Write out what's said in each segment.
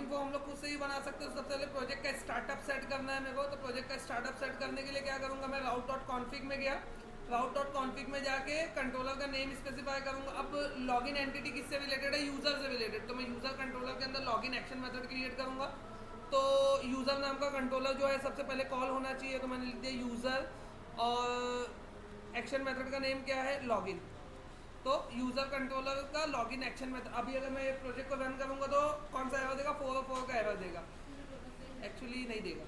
Login form हम लोग खुद से ही बना सकते हो। सबसे पहले प्रोजेक्ट का स्टार्टअप सेट करना है मेरे को। तो प्रोजेक्ट का स्टार्टअप सेट करने के लिए क्या करूंगा, मैं राउट डॉट कॉन्फिग में गया, राउट डॉट कॉन्फिग में जाके कंट्रोलर का नेम स्पेसिफाई करूंगा। अब लॉगिन एंटिटी किससे रिलेटेड है, यूजर से रिलेटेड, तो मैं यूजर कंट्रोलर के अंदर लॉगिन एक्शन मेथड क्रिएट करूंगा। तो यूजर नाम का कंट्रोलर जो है सबसे पहले कॉल होना चाहिए, तो मैंने लिख दिया यूजर, और एक्शन मेथड का नेम क्या है, लॉगिन। तो यूजर कंट्रोलर का लॉगिन एक्शन मेथड। अभी अगर मैं ये प्रोजेक्ट को रन करूंगा तो कौन सा एरर देगा, 404 का एरर देगा। एक्चुअली नहीं देगा,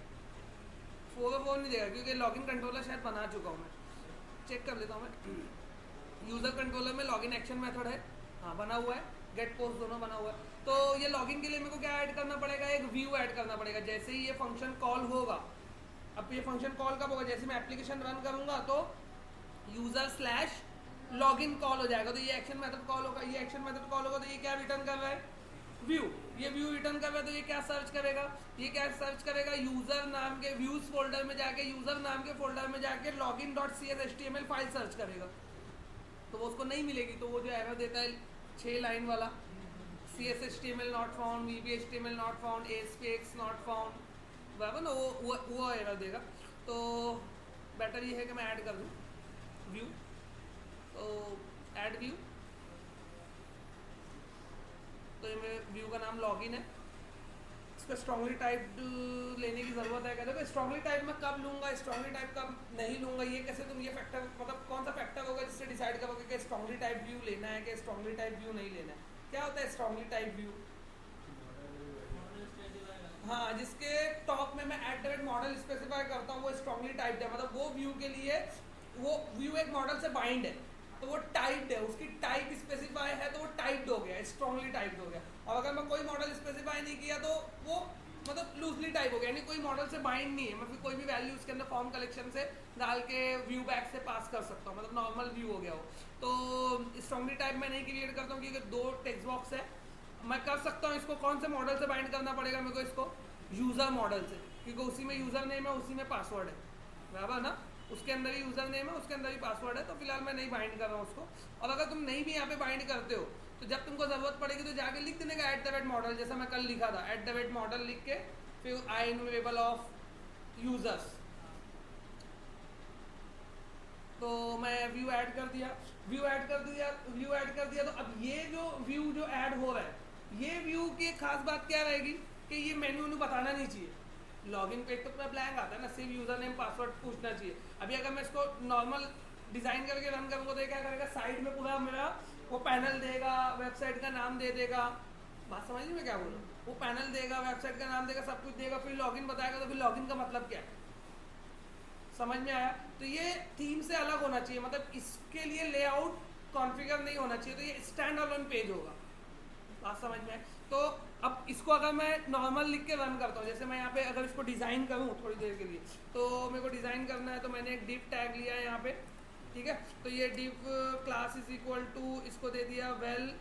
404 नहीं देगा, क्योंकि लॉगिन कंट्रोलर शायद बना चुका हूँ मैं। चेक कर लेता हूँ मैं। यूजर कंट्रोलर में लॉगिन एक्शन मेथड है, हाँ बना हुआ है, गेट पोस्ट दोनों बना हुआ है। तो ये लॉगिन के लिए मेरे को क्या ऐड करना पड़ेगा, एक व्यू ऐड करना पड़ेगा। जैसे ही ये फंक्शन कॉल होगा, अब ये फंक्शन कॉल कब होगा, जैसे मैं एप्लीकेशन रन करूंगा तो यूजर स्लैश लॉगिन कॉल हो जाएगा, तो ये एक्शन मेथड कॉल होगा। ये एक्शन मेथड कॉल होगा तो ये क्या रिटर्न कर रहा है, व्यू। ये व्यू रिटर्न कर रहा है तो ये क्या सर्च करेगा, ये क्या सर्च करेगा, यूजर नाम के व्यूज फोल्डर में जाके, यूजर नाम के फोल्डर में जाके login dot CSHTML file search करेगा। तो वो उसको नहीं मिलेगी, तो वो जो एरर देता है 6 लाइन वाला, CSHTML not found, VBHTML not found, ASPX not found, बराबर ना, वो एरर देगा। तो बेटर ये है कि मैं ऐड कर दूँ व्यू। तो ऐड व्यू, तो ये मेरे व्यू का नाम लॉगिन है। इसका स्ट्रांगली टाइप लेने की ज़रूरत है। कहते हैं स्ट्रांगली टाइप मैं कब लूँगा, स्ट्रांगली टाइप कब नहीं लूँगा, ये कैसे तुम ये फैक्टर, मतलब कौन सा फैक्टर होगा जिससे डिसाइड करोगे कि स्ट्रांगली टाइप व्यू लेना है कि स्ट्रांगली टाइप व्यू नहीं लेना है। क्या होता है स्ट्रांगली टाइप व्यू, हाँ जिसके टॉप में मैं एट मॉडल स्पेसिफाई करता हूँ वो स्ट्रांगली टाइप्ड है, मतलब वो व्यू के लिए वो व्यू एक मॉडल से बाइंड है, तो वो टाइप्ड है, उसकी टाइप स्पेसिफाई है तो वो टाइप्ड हो गया, स्ट्रांगली टाइप्ड हो गया। और अगर मैं कोई मॉडल स्पेसिफाई नहीं किया तो वो मतलब लूजली टाइप हो गया, यानी कोई मॉडल से बाइंड नहीं है। मैं फिर कोई भी वैल्यू उसके अंदर फॉर्म कलेक्शन से डाल के व्यू बैक से पास कर सकता हूँ, मतलब नॉर्मल व्यू हो गया हो। तो स्ट्रांगली टाइप मैं नहीं क्रिएट करता हूँ क्योंकि 2 टेक्स्ट बॉक्स है। मैं कर सकता हूँ इसको कौन से मॉडल से बाइंड करना पड़ेगा मेरे को, इसको यूज़र मॉडल से, क्योंकि उसी में यूज़र नेम है, उसी में पासवर्ड है, बराबर ना, उसके अंदर ही यूज़र नेम है, उसके अंदर ही पासवर्ड है। तो फिलहाल मैं नहीं बाइंड कर रहा हूँ उसको। और अगर तुम नहीं भी यहाँ पे बाइंड करते हो तो जब तुमको ज़रूरत पड़ेगी तो जाके लिख देने का @मॉडल, जैसा मैं कल लिखा था @मॉडल लिख के फिर आई इनवेबल ऑफ यूजर्स। तो मैं व्यू ऐड कर दिया, व्यू ऐड कर दिया, व्यू ऐड कर दिया। तो अब ये जो व्यू जो ऐड हो रहा है, ये व्यू की खास बात क्या रहेगी कि ये मेन्यू बताना नहीं चाहिए। लॉगिन पेज तो पूरा ब्लैंक आता है ना, सिर्फ यूजर नेम पासवर्ड पूछना चाहिए। अभी अगर मैं इसको नॉर्मल डिज़ाइन करके रन करूँगा तो क्या करेगा, साइड में पूरा मेरा वो पैनल देगा, वेबसाइट का नाम दे देगा, बात समझ में क्या बोल रहा हूँ, वो पैनल देगा, वेबसाइट का नाम देगा, सब कुछ देगा, फिर लॉगिन बताएगा। तो फिर लॉगिन का मतलब क्या है, समझ में आया। तो ये थीम से अलग होना चाहिए, मतलब इसके लिए लेआउट कॉन्फ़िगर नहीं होना चाहिए, तो ये स्टैंड अलोन पेज होगा, बात समझ में। तो अब इसको अगर मैं नॉर्मल लिख के रन करता हूँ, जैसे मैं यहाँ पे अगर इसको डिज़ाइन करूँ थोड़ी देर के लिए, तो मेरे को डिज़ाइन करना है, तो मैंने एक डिव टैग लिया है यहाँ पे, ठीक है। तो ये div class is equal to, इसको दे दिया वेल,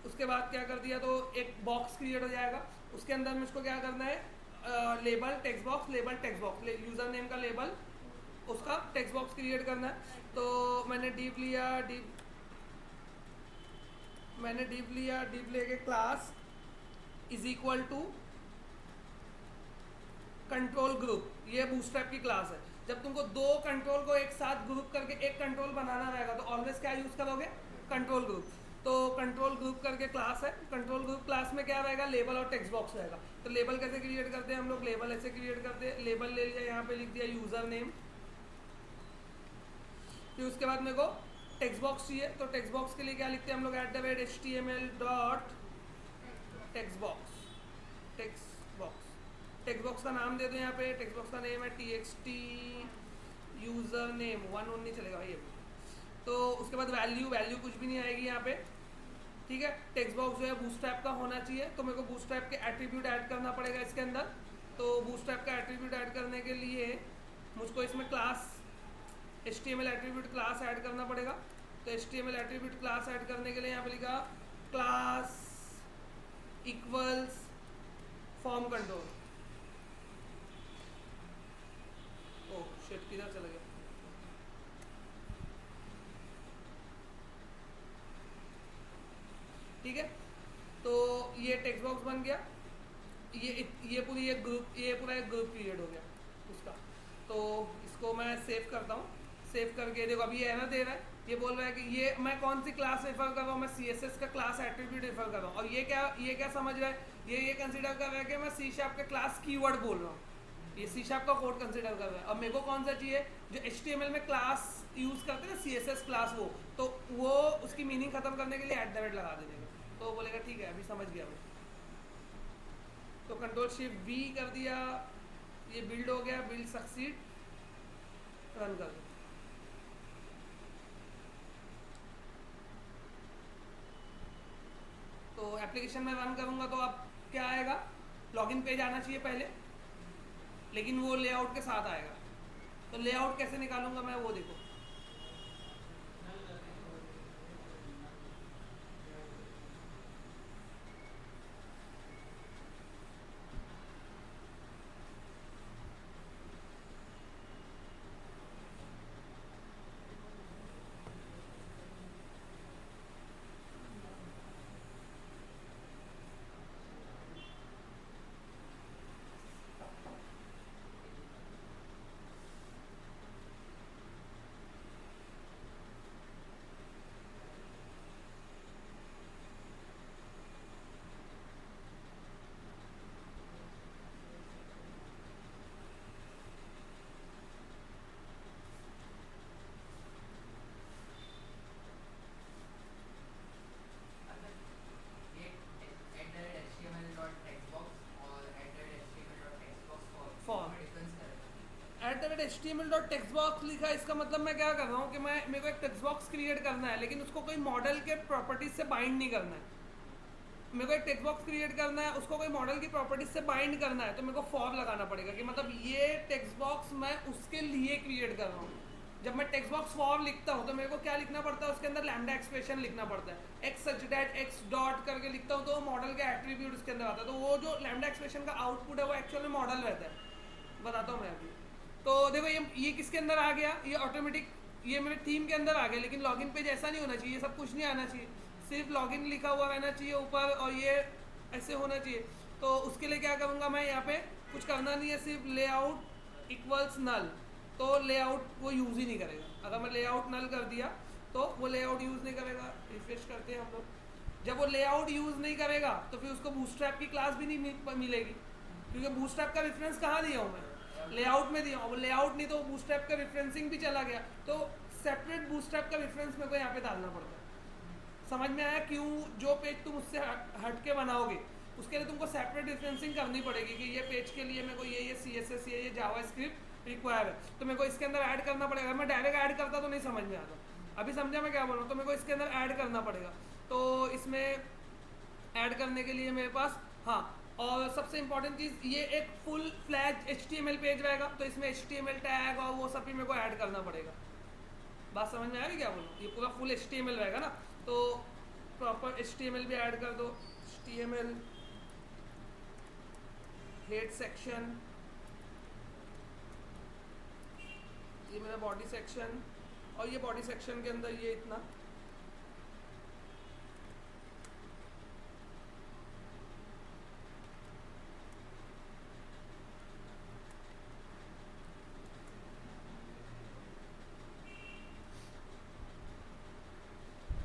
उसके बाद क्या कर दिया, तो एक बॉक्स क्रिएट हो जाएगा, उसके अंदर में इसको क्या करना है, label text box, label text box, user name का लेबल, उसका टेक्स्ट बॉक्स क्रिएट करना है। तो मैंने डिव लिया, डिव लेके class is equal to control group, ये बूटस्ट्रैप की क्लास है। जब तुमको 2 कंट्रोल को एक साथ ग्रुप करके एक कंट्रोल बनाना रहेगा तो ऑलवेज क्या यूज करोगे, कंट्रोल ग्रुप। तो कंट्रोल ग्रुप करके क्लास है, कंट्रोल ग्रुप क्लास में क्या रहेगा, लेबल और टेक्स्ट बॉक्स रहेगा। तो लेबल कैसे क्रिएट करते हैं हम लोग, लेबल ऐसे क्रिएट करते हैं, लेबल ले लिया, यहाँ पे लिख दिया यूजर नेम, फिर उसके बाद मेरे को टेक्स्ट बॉक्स चाहिए। तो टेक्स्ट बॉक्स के लिए क्या लिखते हैं हम लोग, @HTML dot text box, text box का नाम दे दो, यहाँ पे टेक्स्ट बॉक्स का नेम है TXT यूजर नेम, 1 नहीं चलेगा भाई ये। तो उसके बाद वैल्यू कुछ भी नहीं आएगी यहाँ पे, ठीक है। टेक्स्ट बॉक्स जो है बूटस्ट्रैप का होना चाहिए, तो मेरे को बूटस्ट्रैप के एट्रीब्यूट ऐड करना पड़ेगा इसके अंदर। तो बूटस्ट्रैप का एट्रीब्यूट ऐड करने के लिए मुझको इसमें class HTML attribute class add करना पड़ेगा। तो HTML एट्रीब्यूट क्लास ऐड करने के लिए यहाँ पे लिखा class equals form control, oh shit किधर चला गया, ठीक है। तो ये टेक्स्ट बॉक्स बन गया, ये पूरा एक ग्रुप क्रिएट हो गया उसका। तो इसको मैं सेव करता हूँ। सेव करके देखो अभी एरर दे रहा है, ये बोल रहा है कि ये मैं कौन सी क्लास रेफर कर रहा हूँ, मैं CSS का क्लास एट्रीब्यूट रेफर कर रहा हूँ। और ये क्या समझ रहा है, ये कंसिडर कर रहा है कि मैं C# के क्लास कीवर्ड बोल रहा हूँ, ये C# का कोड कंसिडर कर रहा है। अब मेरे को कौन सा चाहिए, जो HTML में क्लास यूज़ करते हैं ना CSS क्लास, वो तो वो उसकी मीनिंग खत्म करने के लिए @ लगा देगा। तो बोलेगा ठीक है अभी समझ गया मैं। तो Ctrl+Shift+V कर दिया, ये बिल्ड हो गया, बिल्ड सक्सीड, रन कर दो। तो एप्लीकेशन में रन करूंगा तो अब क्या आएगा, लॉगिन पेज आना चाहिए पहले, लेकिन वो लेआउट के साथ आएगा। तो लेआउट कैसे निकालूंगा मैं, वो देखो। HTML.textbox लिखा है, इसका मतलब मैं क्या कर रहा हूँ कि मेरे को एक टेक्स्ट बॉक्स क्रिएट करना है, लेकिन उसको कोई मॉडल के प्रॉपर्टीज से बाइंड नहीं करना है। मेरे को एक टेक्स्ट बॉक्स क्रिएट करना है, उसको कोई मॉडल की प्रॉपर्टीज से बाइंड करना है, तो मेरे को फॉर लगाना पड़ेगा कि मतलब ये टेक्स्ट बॉक्स मैं उसके लिए क्रिएट कर रहा हूँ। जब मैं टेक्स्ट बॉक्स फॉर लिखता हूँ तो मेरे को क्या लिखना पड़ता है, उसके अंदर लैम्डा एक्सप्रेशन लिखना पड़ता है, x such that x dot करके लिखता हूँ तो मॉडल का एट्रीब्यूट उसके अंदर आता है। तो वो जो लैम्डा एक्सप्रेशन का आउटपुट है वो एक्चुअल में मॉडल रहता है, बताता हूँ मैं अभी। तो देखो ये किसके अंदर आ गया, ये ऑटोमेटिक ये मेरे थीम के अंदर आ गया, लेकिन लॉगिन पेज ऐसा नहीं होना चाहिए, ये सब कुछ नहीं आना चाहिए, सिर्फ लॉगिन लिखा हुआ रहना चाहिए ऊपर, और ये ऐसे होना चाहिए। तो उसके लिए क्या करूँगा मैं, यहाँ पे कुछ करना नहीं है, सिर्फ लेआउट इक्वल्स नल, तो लेआउट वो यूज़ ही नहीं करेगा। अगर मैं लेआउट नल कर दिया तो वो लेआउट यूज़ नहीं करेगा। रिफ्रेश करते हैं हम लोग। जब वो लेआउट यूज़ नहीं करेगा तो फिर उसको बूटस्ट्रैप की क्लास भी नहीं मिलेगी, क्योंकि बूटस्ट्रैप का रेफरेंस कहाँ दिया हूँ मैं, लेआउट में दिया हूँ। लेआउट नहीं तो बूटस्ट्रैप का रेफरेंसिंग भी चला गया, तो सेपरेट बूटस्ट्रैप का रेफरेंस मेरे को यहाँ पे डालना पड़ता है। समझ में आया क्यों, जो पेज तुम उससे हट के बनाओगे उसके लिए तुमको सेपरेट रेफरेंसिंग करनी पड़ेगी कि ये पेज के लिए मेरे को ये CSS ये जावास्क्रिप्ट रिक्वायर है, तो मेरे को इसके अंदर ऐड करना पड़ेगा। मैं डायरेक्ट ऐड करता तो नहीं समझ में आता, अभी समझा मैं क्या बोल रहा हूँ। तो मेरे को इसके अंदर ऐड करना पड़ेगा। तो इसमें ऐड करने के लिए मेरे पास, हाँ, और सबसे इंपॉर्टेंट चीज़, ये एक फुल फ्लैज HTML पेज रहेगा, तो इसमें HTML टैग और वो सब भी मेरे को ऐड करना पड़ेगा। बात समझ में आ रही क्या बोलूँ, ये पूरा फुल HTML रहेगा ना, तो प्रॉपर HTML भी ऐड कर दो। HTML हेड सेक्शन, ये मेरा बॉडी सेक्शन, और ये बॉडी सेक्शन के अंदर ये इतना,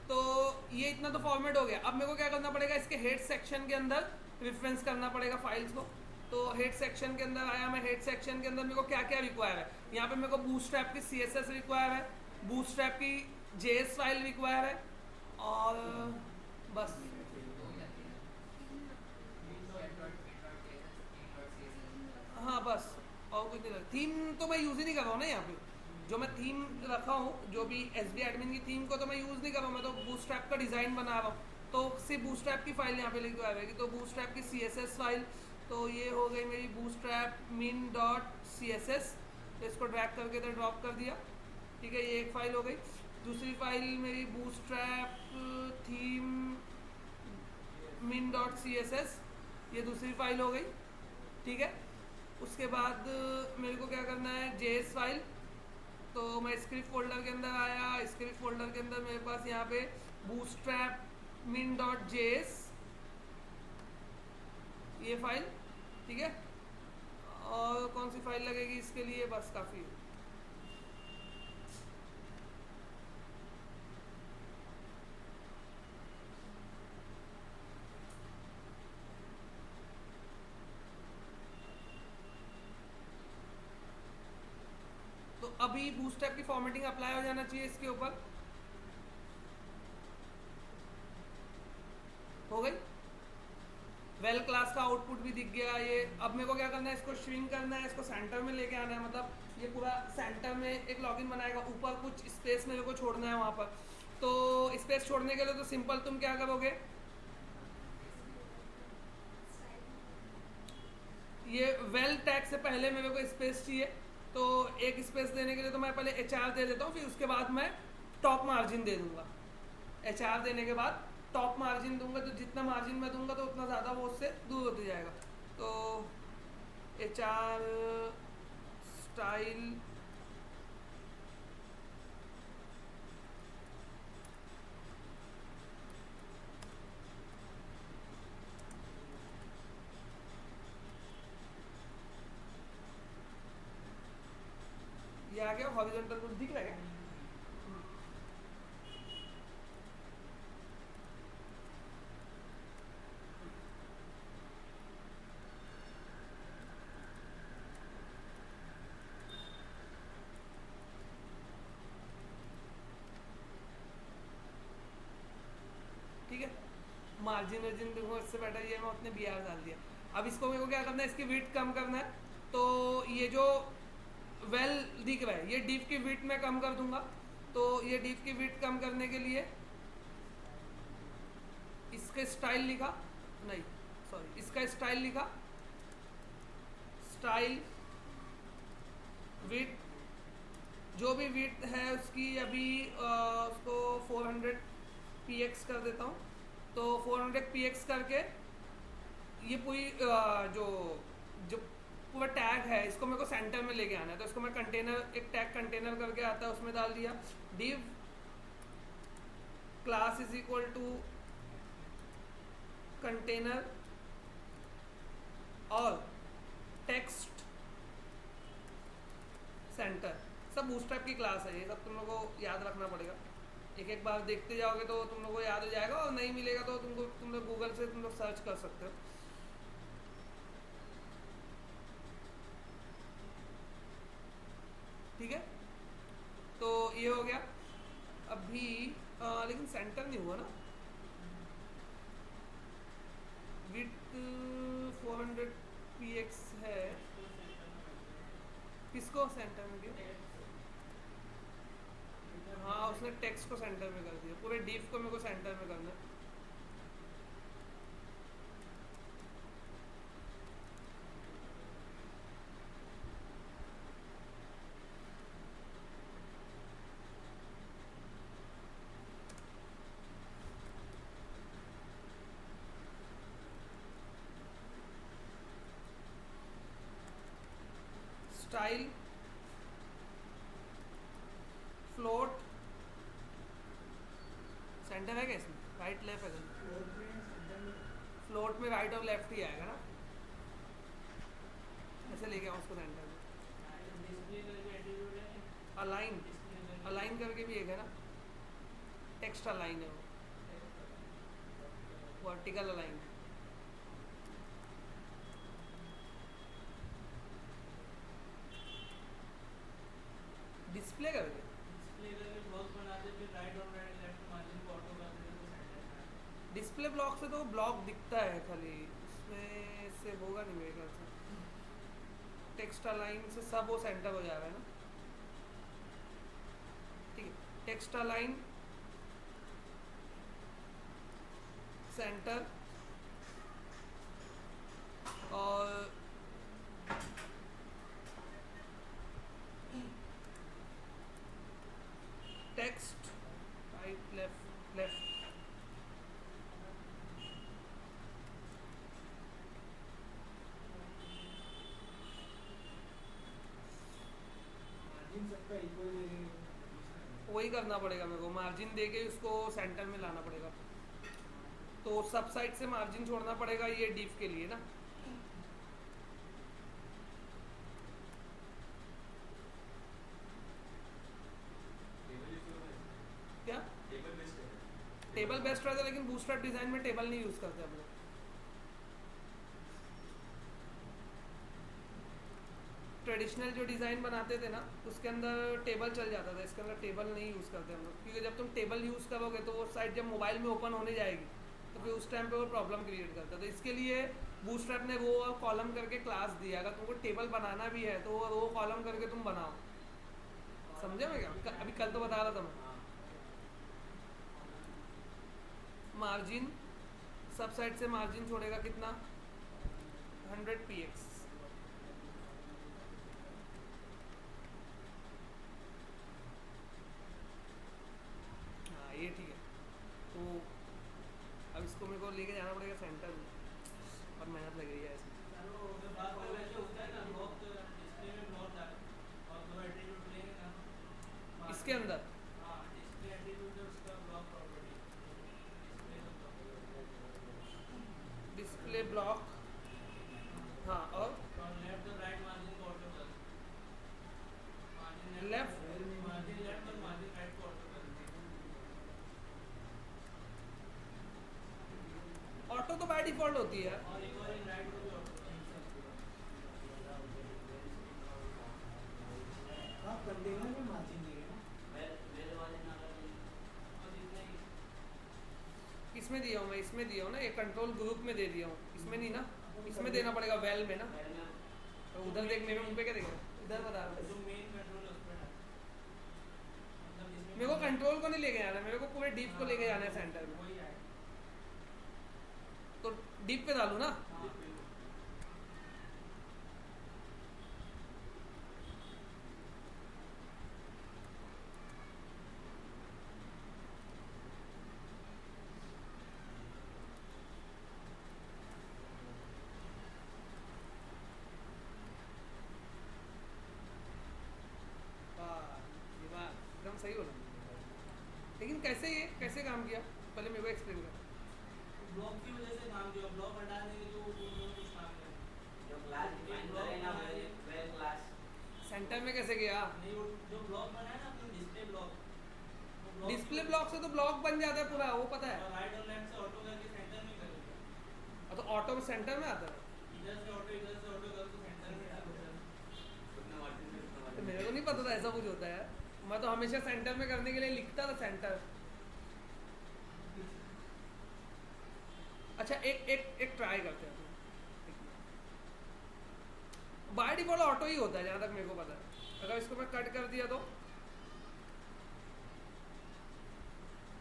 तो ये इतना तो फॉर्मेट हो गया। अब मेरे को क्या करना पड़ेगा, इसके हेड सेक्शन के अंदर रेफरेंस करना पड़ेगा फाइल्स को। तो हेड सेक्शन के अंदर आया मैं, हेड सेक्शन के अंदर मेरे को क्या क्या रिक्वायर है, यहाँ पे मेरे को बूटस्ट्रैप की CSS रिक्वायर है, बूटस्ट्रैप की JS फाइल रिक्वायर है, और बस। हाँ बस, और कुछ नहीं। थीम तो मैं यूज़ ही नहीं कर रहा हूँ ना यहाँ पे, जो मैं थीम रखा हूँ, जो भी SB एडमिन की थीम को तो मैं यूज़ नहीं कर रहा हूँ, मैं तो बूटस्ट्रैप का डिज़ाइन बना रहा हूँ। तो सिर्फ बूटस्ट्रैप की फाइल यहाँ पे लिखी आ जाएगी, तो बूटस्ट्रैप की CSS फाइल, तो ये हो गई मेरी बूटस्ट्रैप min.css। तो इसको ड्रैग करके इधर ड्रॉप कर दिया, ठीक है, ये एक फाइल हो गई। दूसरी फाइल मेरी बूटस्ट्रैप थीम min.css, ये दूसरी फाइल हो गई, ठीक है। उसके बाद मेरे को क्या करना है, JS फाइल, तो मैं स्क्रिप्ट फोल्डर के अंदर आया, स्क्रिप्ट फोल्डर के अंदर मेरे पास यहाँ पे बूटस्ट्रैप min.js, ये फाइल, ठीक है। और कौन सी फाइल लगेगी इसके लिए, बस काफ़ी है। तो अभी बूटस्ट्रैप की फॉर्मेटिंग अप्लाई हो जाना चाहिए इसके ऊपर। हो गई। वेल क्लास का आउटपुट भी दिख गया ये। अब मेरे को क्या करना है, इसको श्रिंक करना है, इसको सेंटर में लेके आना है, मतलब ये पूरा सेंटर में एक लॉगिन बनाएगा, ऊपर कुछ स्पेस मेरे को छोड़ना है वहाँ पर। तो स्पेस छोड़ने के लिए तो सिंपल तुम क्या करोगे, ये वेल टैग से पहले मेरे को स्पेस चाहिए, तो एक स्पेस देने के लिए तो मैं पहले HR दे देता हूँ, फिर उसके बाद मैं टॉप मार्जिन दे दूंगा। HR देने के बाद टॉप मार्जिन दूंगा, तो जितना मार्जिन मैं दूंगा तो उतना ज़्यादा वो उससे दूर होते जाएगा। तो HR स्टाइल ये आ गया। हॉरिजॉन्टल कुछ दिख रहा है क्या? ठीक है, मार्जिन वर्जिन देखो, इससे बेटर ये मैं अपने BR डाल दिया। अब इसको मेरे को क्या करना है, इसकी विड्थ कम करना है। तो ये जो वेल दिख रहा है, ये डिव की विड्थ मैं कम कर दूंगा। तो ये डिव की विड्थ कम करने के लिए इसका स्टाइल लिखा, नहीं सॉरी, इसका स्टाइल लिखा, स्टाइल विड्थ, जो भी विड्थ है उसकी अभी उसको 400 px कर देता हूँ। तो 400 px करके ये पूरी जो जो पूरा टैग है इसको मेरे को सेंटर में लेके आना है। तो इसको मैं कंटेनर, एक टैग कंटेनर करके आता है उसमें डाल दिया, div class is equal to container और टेक्स्ट सेंटर। सब बूटस्ट्रैप की क्लास है, ये सब तुम लोग को याद रखना पड़ेगा। एक एक बार देखते जाओगे तो तुम लोग को याद हो जाएगा, और नहीं मिलेगा तो तुम लोग गूगल से तुम लोग सर्च कर सकते हो। ठीक है, तो ये हो गया। अभी लेकिन सेंटर नहीं हुआ ना, विथ 400 px है, किसको सेंटर में दिया? हाँ, उसने टेक्स्ट को सेंटर में कर दिया, पूरे डिव को मेरे को सेंटर में करना है। स्टाइल फ्लोट सेंटर है क्या इसमें, राइट लेफ्ट है? फ्लोट में राइट और लेफ्ट ही आएगा ना, ऐसे लेके आऊँ उसको सेंटर में। अलाइन, अलाइन करके भी एक है ना, टेक्स्ट अलाइन है वो, वर्टिकल अलाइन। डिस्प्ले करके डिस्प्ले ब्लॉक से तो ब्लॉक दिखता है खाली, उसमें से होगा नहीं मेरे ख्याल से। टेक्स्ट अलाइन से सब वो सेंटर हो जाएगा ना। ठीक है, टेक्स्ट अलाइन सेंटर और टेक्स्ट राइट लेफ्ट लेफ्ट। वही करना पड़ेगा मेरे को, मार्जिन दे के उसको सेंटर में लाना पड़ेगा। तो सब साइड से मार्जिन छोड़ना पड़ेगा ये डिव के लिए ना, ट्रस्ट है, लेकिन बूटस्ट्रैप डिज़ाइन में टेबल नहीं यूज़ करते हम लोग। ट्रेडिशनल जो डिज़ाइन बनाते थे ना उसके अंदर टेबल चल जाता था, इसके अंदर टेबल नहीं यूज़ करते हम लोग, क्योंकि जब तुम टेबल यूज़ करोगे तो वो साइट जब मोबाइल में ओपन होने जाएगी तो फिर उस टाइम पे वो प्रॉब्लम क्रिएट करता है। तो इसके लिए बूटस्ट्रैप ने रो और कॉलम करके क्लास दिया, अगर तुमको टेबल बनाना भी है तो वो रो कॉलम करके तुम बनाओ। समझे मैं क्या? अभी कल तो बता रहा था मैं। मार्जिन सब साइड से मार्जिन छोड़ेगा कितना, 100 px। हाँ ये ठीक है। तो अब इसको मेरे को लेके जाना पड़ेगा सेंटर में और मेहनत लग रही है इसमें। इसके अंदर डिस्प्ले ब्लॉक, हाँ, और लेफ्ट ऑटो तो बाय डिफॉल्ट होती है। इसमें दिया हूँ मैं, इसमें दिया हूँ ना, ये कंट्रोल ग्रुप में दे दिया हूँ, इसमें नहीं ना, इसमें देना पड़ेगा वेल में ना। तो उधर देख, मेरे मुंह पे क्या देखेगा, इधर बता रहा मेरे को कंट्रोल को नहीं लेके जाना, मेरे को पूरे डीप को लेके जाना है सेंटर में। तो डीप पे डालू ना। एकदम सही बोला, लेकिन कैसे ये कैसे काम किया पहले मेरे को एक्सप्लेन कर। ब्लॉक की वजह से काम किया, ब्लॉक हटा देंगे तो कुछ काम करेंगे। जो क्लास डिफाइन करे ना वेल क्लास सेंटर में कैसे गया? नहीं, वो जो ब्लॉक बनाया ना अपने डिस्प्ले ब्लॉक, डिस्प्ले ब्लॉक से तो ब्लॉक बन जाता है पूरा, वो पता है। राइट और लेफ्ट से ऑटो करके सेंटर में करेंगे। तो ऑटो सेंटर में आता है, इधर से ऑटो कर तो सेंटर में डालो। तो मेरे को नहीं पता था ऐसा कुछ होता है, मैं तो हमेशा सेंटर में करने के लिए लिखता था सेंटर। अच्छा एक एक एक ट्राई करते हैं, बाय डिफॉल्ट ऑटो ही होता है जहाँ तक मेरे को पता है। अगर इसको मैं कट कर दिया तो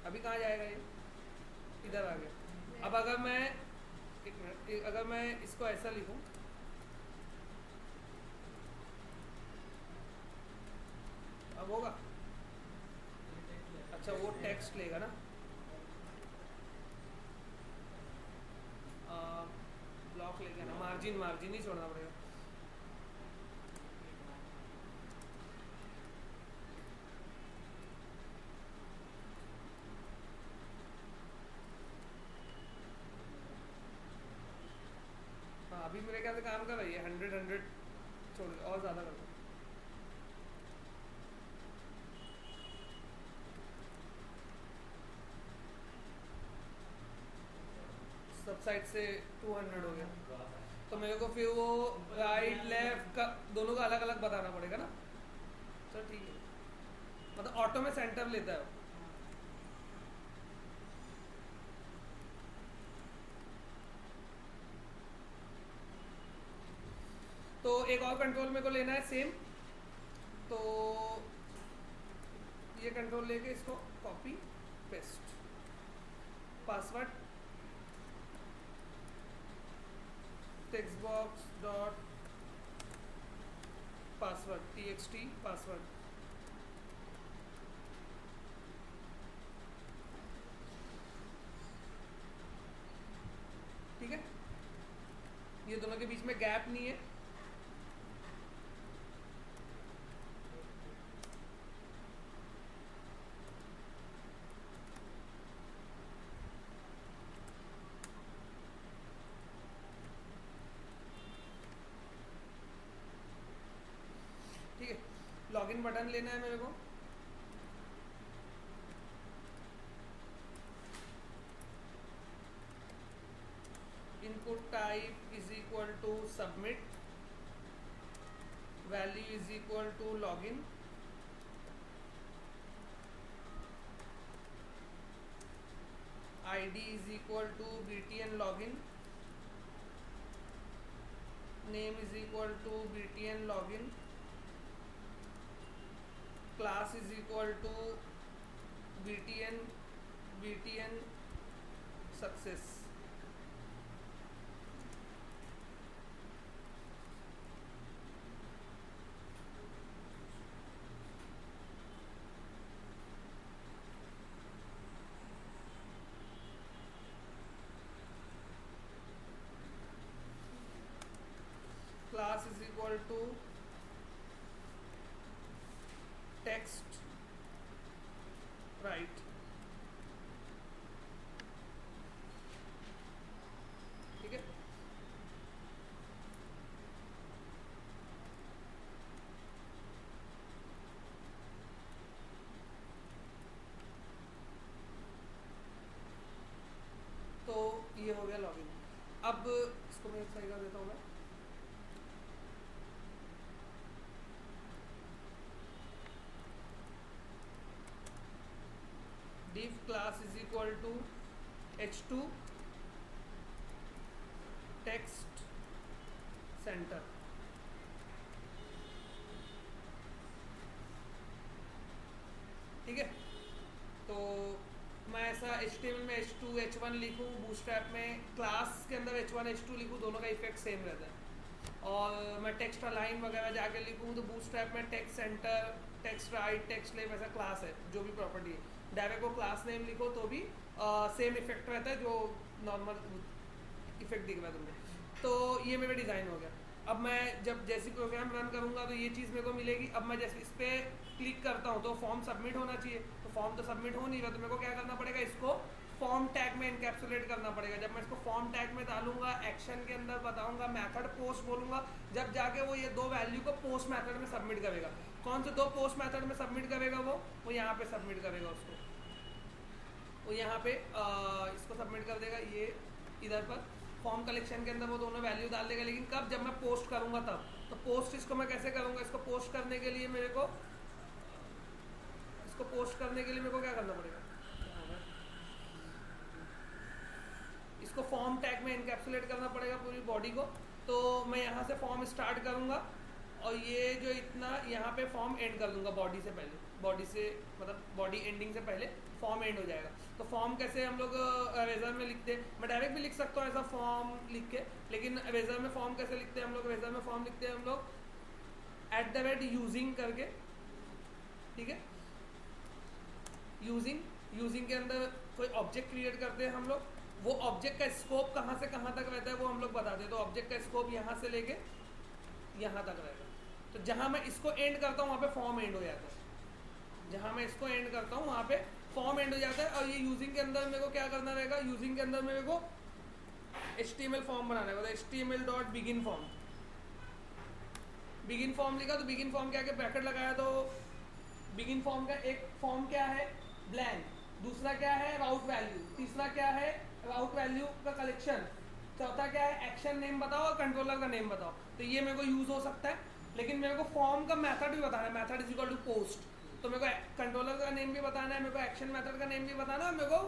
अभी कहाँ जाएगा ये, इधर आ गया। अब अगर मैं एक मिनट, अगर मैं इसको ऐसा लिखूं, अब होगा। अच्छा वो टेक्स्ट लेगा ना, ब्लॉक लेगा ना, मार्जिन मार्जिन ही छोड़ना पड़ेगा। हाँ अभी मेरे ख्याल से काम कर रही है, 100 छोड़ और ज़्यादा कर दो। सब साइड से 200 हो गया, तो मेरे को फिर वो राइट लेफ्ट का दोनों का अलग अलग बताना पड़ेगा ना। चलो ठीक है, मतलब ऑटो में सेंटर लेता है। तो एक और कंट्रोल मेरे को लेना है सेम, तो ये कंट्रोल लेके इसको copy paste, password text box dot password txt password. ठीक है, ये दोनों के बीच में गैप नहीं है। ठीक है, लॉगिन बटन लेना है मेरे को। Input type is equal to submit, value is equal to login, id is equal to btn login, name is equal to btn login, class is equal to btn success. Class is equal to text right. ठीक है, तो ये हो गया login. अब इसको मैं सही कर देता हूँ मैं। div class is equal to h2 text center। ठीक है, तो मैं ऐसा HTML में h2 h1 लिखूँ, बूटस्ट्रैप में क्लास के अंदर h1 h2 लिखूँ, दोनों का इफेक्ट सेम रहता है। और मैं टेक्स्ट अलाइन वगैरह जाके लिखूँ तो बूटस्ट्रैप में text centre, text right, text left ऐसा क्लास है जो भी प्रॉपर्टी है। डायरेक्ट को क्लास नेम लिखो तो भी सेम इफेक्ट रहता है जो नॉर्मल इफेक्ट दिख रहा है तुमने। तो ये मेरा डिज़ाइन हो गया। अब मैं जब जैसी प्रोग्राम रन करूँगा तो ये चीज़ मेरे को मिलेगी। अब मैं जैसे इस पर क्लिक करता हूँ तो फॉर्म सबमिट होना चाहिए, तो फॉर्म तो सबमिट हो नहीं रहा, तो मेरे को क्या करना पड़ेगा, इसको फॉर्म टैग में इनकैप्सुलेट करना पड़ेगा। जब मैं इसको फॉर्म टैग में डालूंगा, एक्शन के अंदर बताऊंगा, मेथड पोस्ट बोलूंगा, जब जाके वो ये दो वैल्यू को पोस्ट मेथड में सबमिट करेगा। कौन से दो पोस्ट मेथड में सबमिट करेगा, वो यहाँ पे सबमिट करेगा उसको, वो यहाँ पे इसको सबमिट कर देगा, ये इधर पर फॉर्म कलेक्शन के अंदर वो दोनों वैल्यू डाल देगा। लेकिन कब, जब मैं पोस्ट करूँगा तब। तो पोस्ट इसको मैं कैसे करूँगा, इसको पोस्ट करने के लिए मेरे को क्या करना पड़ेगा, इसको फॉर्म टैग में इनकैप्सुलेट करना पड़ेगा पूरी बॉडी को। तो मैं यहाँ से फॉर्म स्टार्ट करूँगा और ये जो इतना यहाँ पे फॉर्म एंड कर दूंगा बॉडी से पहले, बॉडी से मतलब बॉडी एंडिंग से पहले फॉर्म एंड हो जाएगा। तो फॉर्म कैसे हम लोग अरेजर में लिखते हैं, मैं डायरेक्ट भी लिख सकता हूँ ऐसा फॉर्म लिख के, लेकिन अरेजर में फॉर्म कैसे लिखते हैं हम लोग, अरेजर में फॉर्म लिखते हैं हम लोग @यूजिंग करके। ठीक है, यूजिंग के अंदर कोई ऑब्जेक्ट क्रिएट करते हैं हम लोग, वो ऑब्जेक्ट का स्कोप कहाँ से कहाँ तक रहता है वो हम लोग बताते हैं। तो ऑब्जेक्ट का स्कोप यहाँ से लेके यहाँ तक रहेगा। तो जहाँ मैं इसको एंड करता हूँ वहाँ पे फॉर्म एंड हो जाता है, जहाँ मैं इसको एंड करता हूँ वहाँ पे फॉर्म एंड हो जाता है। और ये यूजिंग के अंदर मेरे को क्या करना रहेगा, यूजिंग के अंदर मेरे को HTML फॉर्म बनाना है, मतलब HTML.begin फॉर्म। बिगिन फॉर्म लिखा तो बिगिन फॉर्म के आगे ब्रैकेट लगाया, तो बिगिन फॉर्म का एक फॉर्म क्या है, ब्लैंक, दूसरा क्या है, राउट वैल्यू, तीसरा क्या है, राउट वैल्यू का कलेक्शन, चौथा क्या है, एक्शन नेम बताओ और कंट्रोलर का नेम बताओ। तो ये मेरे को यूज हो सकता है, लेकिन मेरे को फॉर्म का मेथड भी बताना है, method is equal to post. तो मेरे को कंट्रोलर का नेम भी बताना है, मेरे को एक्शन मेथड का नेम भी बताना है, मेरे को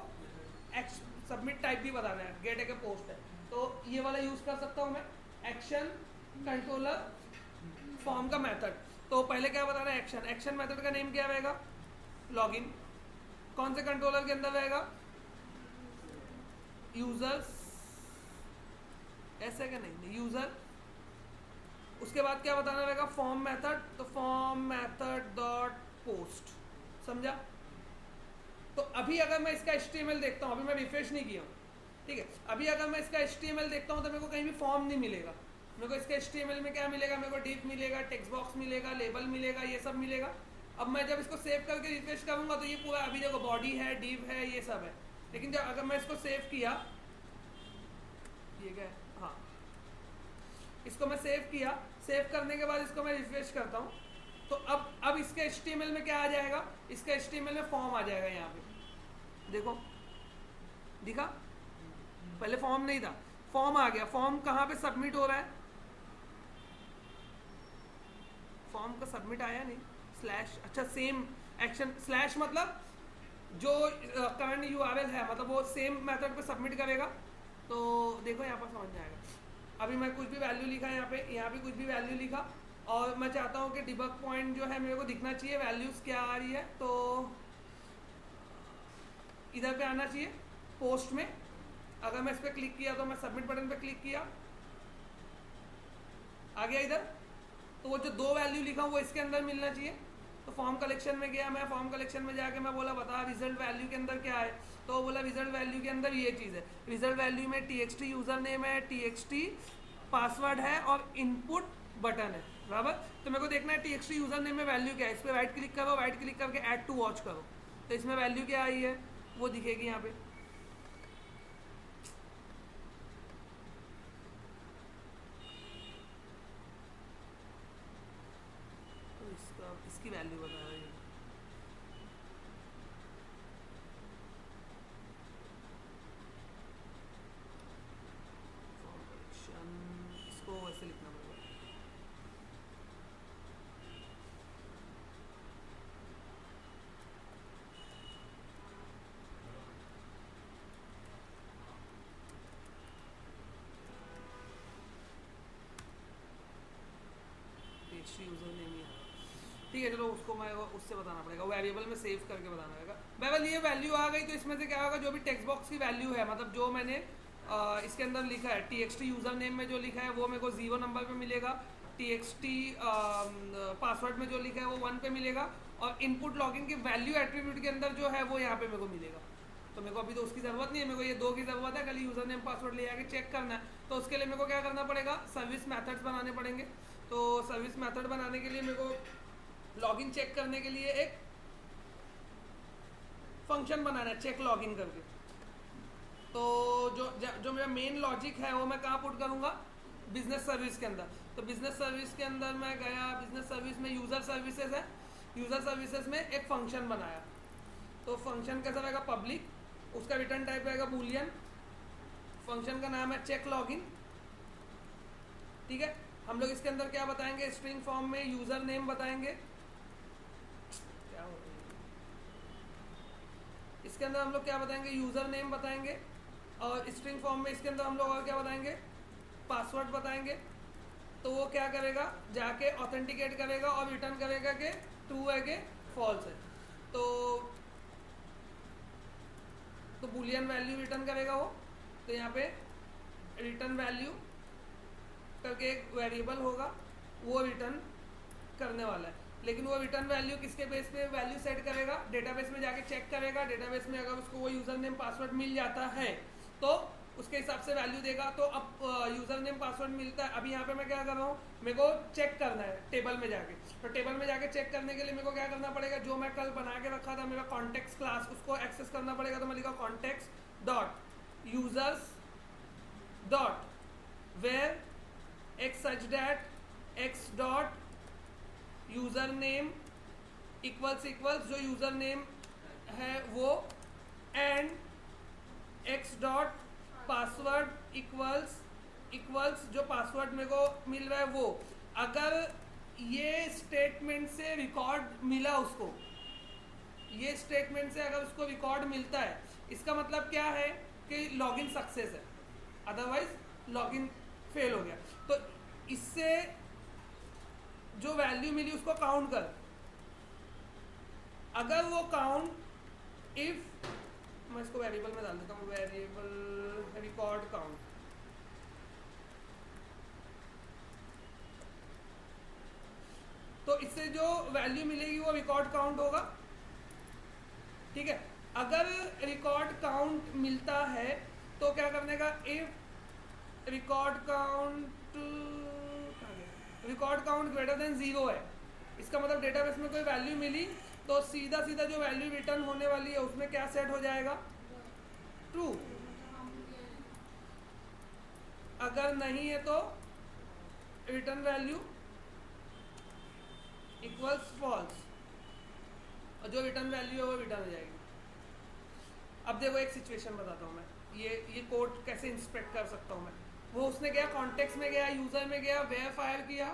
सबमिट टाइप भी बताना है, गेट एक पोस्ट है। तो ये वाला यूज कर सकता हूँ मैं, एक्शन, कंट्रोलर, फॉर्म का मेथड। तो पहले क्या बताना है, एक्शन मेथड का नेम क्या रहेगा, लॉगिन। कौन से कंट्रोलर के अंदर रहेगा, यूजर्स, ऐसे का नहीं, यूजर। उसके बाद क्या बताना रहेगा, फॉर्म मेथड, तो फॉर्म मेथड डॉट पोस्ट। समझा। तो अभी अगर मैं इसका HTML देखता हूँ, अभी मैं रिफ्रेश नहीं किया हूँ, ठीक है, अभी अगर मैं इसका HTML देखता हूँ तो मेरे को कहीं भी फॉर्म नहीं मिलेगा। मेरे को इसके HTML में क्या मिलेगा, मेरे को डिव मिलेगा, टेक्स्ट बॉक्स मिलेगा, लेबल मिलेगा, ये सब मिलेगा। अब मैं जब इसको सेव करके रिफ्रेश करूंगा तो ये पूरा, अभी देखो बॉडी है, डिव है, ये सब है। लेकिन जब अगर मैं इसको सेव किया, ये क्या है, हाँ, इसको मैं सेव किया, सेव करने के बाद इसको मैं रिफ्रेश करता हूँ, तो अब इसके HTML में क्या आ जाएगा, इसके HTML में फॉर्म आ जाएगा। यहाँ पे देखो, दिखा, पहले फॉर्म नहीं था। फॉर्म आ गया, फॉर्म कहाँ पे सबमिट हो रहा है, फॉर्म का सबमिट आया नहीं, स्लैश, अच्छा सेम एक्शन स्लैश मतलब जो करंट यूआरएल है मतलब वो सेम मेथड पे सबमिट करेगा। तो देखो यहाँ पर समझ में आएगा। अभी मैं कुछ भी वैल्यू लिखा यहाँ भी कुछ भी वैल्यू लिखा और मैं चाहता हूँ कि डिबग पॉइंट जो है मेरे को दिखना चाहिए, वैल्यूज क्या आ रही है, तो इधर पे आना चाहिए पोस्ट में। अगर मैं इस पर क्लिक किया तो मैं सबमिट बटन पे क्लिक किया, आ गया इधर, तो वो जो 2 वैल्यू लिखा वो इसके अंदर मिलना चाहिए। तो फॉर्म कलेक्शन में गया, मैं फॉर्म कलेक्शन में जाके मैं बोला बता रिजल्ट वैल्यू के अंदर क्या है, तो बोला रिजल्ट वैल्यू के अंदर ये चीज़ है, रिजल्ट वैल्यू में txt यूज़र नेम है, txt पासवर्ड है और इनपुट बटन है, बराबर। तो मेरे को देखना है txt यूज़र नेम में वैल्यू क्या है, इस पर राइट क्लिक करो, राइट क्लिक करके ऐड टू वॉच करो, तो इसमें वैल्यू क्या आई है वो दिखेगी यहाँ पे। तो इसकी वैल्यू बता रही है, इसको ऐसे लिखना पड़ेगा। यूजर नेम ही आएगा, ठीक है। चलो उसको मैं उससे बताना पड़ेगा, वेरिएबल में सेव करके बताना पड़ेगा। बहरहाल ये वैल्यू आ गई, तो इसमें से क्या होगा, जो भी टेक्स्ट बॉक्स की वैल्यू है मतलब जो मैंने इसके अंदर लिखा है txt यूज़र नेम में जो लिखा है वो मेरे को 0 नंबर पे मिलेगा, txt पासवर्ड में जो लिखा है वो 1 पे मिलेगा, और इनपुट लॉगिन की वैल्यू एट्रीब्यूट के अंदर जो है वो यहाँ पे मेरे को मिलेगा। तो मेरे को अभी तो उसकी ज़रूरत नहीं है, मेरे को ये 2 की ज़रूरत है, खाली यूज़र नेम पासवर्ड ले आके चेक करना है। तो उसके लिए मेरे को क्या करना पड़ेगा, सर्विस मैथड्स बनाने पड़ेंगे। तो सर्विस मैथड बनाने के लिए मेरे को लॉगिन चेक करने के लिए एक फंक्शन बनाना है, चेक लॉगिन करके। तो जो मेरा मेन लॉजिक है वो मैं कहाँ पुट करूँगा, बिजनेस सर्विस के अंदर। तो बिजनेस सर्विस के अंदर मैं गया, बिजनेस सर्विस में यूज़र सर्विसेज है, यूज़र सर्विसेज में एक फंक्शन बनाया। तो फंक्शन कैसा रहेगा, पब्लिक, उसका रिटर्न टाइप रहेगा बूलियन, फंक्शन का नाम है चेक लॉगिन, ठीक है। हम लोग इसके अंदर क्या बताएंगे, स्ट्रिंग फॉर्म में यूज़र नेम बताएंगे, क्या हो रहा है इसके अंदर हम लोग क्या बताएंगे, यूज़र नेम बताएंगे, और स्ट्रिंग फॉर्म में इसके अंदर हम लोग और क्या बताएंगे, पासवर्ड बताएंगे। तो वो क्या करेगा, जाके ऑथेंटिकेट करेगा और रिटर्न करेगा कि ट्रू है कि फॉल्स है। तो बूलियन वैल्यू रिटर्न करेगा वो। तो यहाँ पे रिटर्न वैल्यू करके एक वेरिएबल होगा, वो रिटर्न करने वाला है। लेकिन वो रिटर्न वैल्यू किसके बेस पे वैल्यू सेट करेगा, डेटाबेस में जाके चेक करेगा, डेटाबेस में अगर उसको वो यूज़र नेम पासवर्ड मिल जाता है तो उसके हिसाब से वैल्यू देगा। तो अब यूज़र नेम पासवर्ड मिलता है, अभी यहाँ पे मैं क्या कर रहा हूँ, मेरे को चेक करना है टेबल में जाके। तो टेबल में जाके चेक करने के लिए मेरे को क्या करना पड़ेगा, जो मैं कल बना के रखा था मेरा कॉन्टेक्स्ट क्लास, उसको एक्सेस करना पड़ेगा। तो मैं लिखा context dot users dot where x such that x dot user name equals जो यूज़र नेम है वो, and x dot password equals जो पासवर्ड मेरे को मिल रहा है वो। अगर ये स्टेटमेंट से रिकॉर्ड मिला उसको, ये स्टेटमेंट से अगर उसको रिकॉर्ड मिलता है, इसका मतलब क्या है कि लॉगिन सक्सेस है, अदरवाइज लॉगिन फेल हो गया। तो इससे जो वैल्यू मिली उसको काउंट कर, अगर वो काउंट इफ, मैं इसको वेरिएबल में डाल देता हूँ, वेरिएबल रिकॉर्ड काउंट, तो इससे जो वैल्यू मिलेगी वो रिकॉर्ड काउंट होगा, ठीक है। अगर रिकॉर्ड काउंट मिलता है तो क्या करने का, if record count greater than 0 है, इसका मतलब डेटाबेस में कोई वैल्यू मिली तो सीधा जो वैल्यू रिटर्न होने वाली है उसमें क्या सेट हो जाएगा, ट्रू। अगर नहीं है तो रिटर्न वैल्यू इक्वल्स फॉल्स, और जो रिटर्न वैल्यू है वो रिटर्न हो जाएगी। अब देखो एक सिचुएशन बताता हूँ मैं, ये कोड कैसे इंस्पेक्ट कर सकता हूँ मैं। वो उसने गया कॉन्टेक्स्ट में गया, यूज़र में गया, वेयर फायर किया,